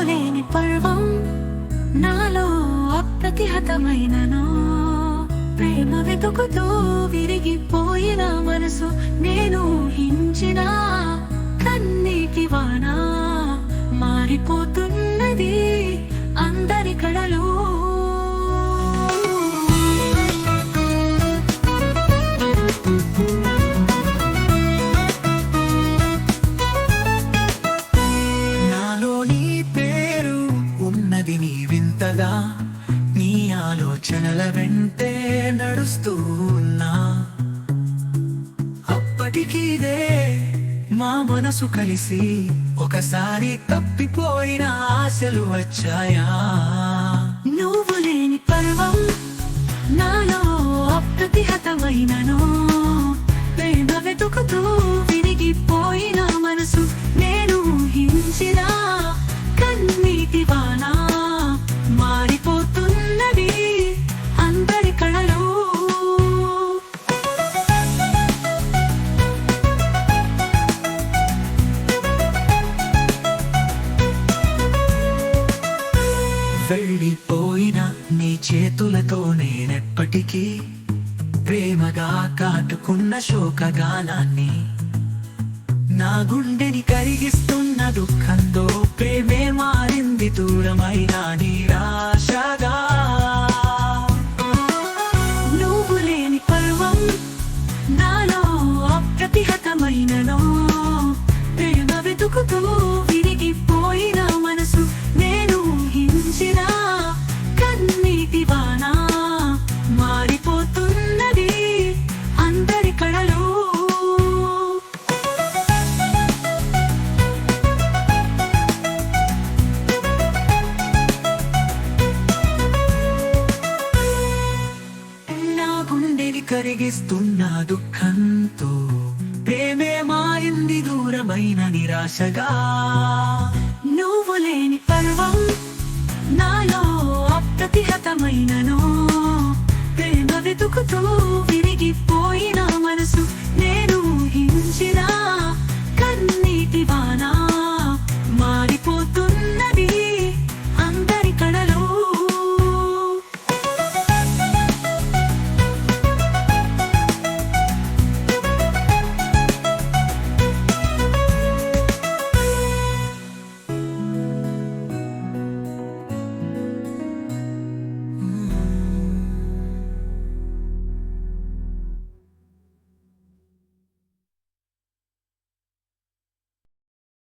లేని పర్వం నాలో అప్రతిహతమైనను ప్రేమ వెతుకుతూ విరిగిపోయిన మనసు నేను ఊహించిన కన్నీటి వాన మారిపోతున్నది అందరి కళలు వింతగా నీ ఆలోచనల వెంటే నడుస్తూ ఉన్నా అప్పటికీదే మా మనసు కలిసి ఒకసారి తప్పిపోయిన ఆశలు వచ్చాయా నువ్వు లేని పర్వం నాలో అప్రతిహతమైనను ప్రేమ వెతుకుతూ విరిగిపోయిన మనసు నేను ఊహించిన కన్నీటి వాన మారిపోతున్నది అందరి కళలు వెళ్ళిపోయిన నీ చేతులతో నేనెప్పటికీ ప్రేమగా కాటుకున్న శోకగానాన్ని నా గుండెని కరిగిస్తున్న దుఃఖంతో ప్రేమే మారింది దూరమైన నిరాశగా నువ్వు లేని పర్వం నాలో అప్రతిహతమైనను ప్రేమ వెతుకుతూ విరిగిపోయిన మనసు నేను ఊహించిన కన్నీటి వాన మారిపోతున్నది అందరి కళలు కరిగిస్తున్న దుఃఖంతో ప్రేమే మారింది దూరమైన నిరాశగా నువ్వు లేని పర్వం నాలో అప్రతిహతమైనను ప్రేమ వెతుకుతూ విరిగిపోయిన మనసు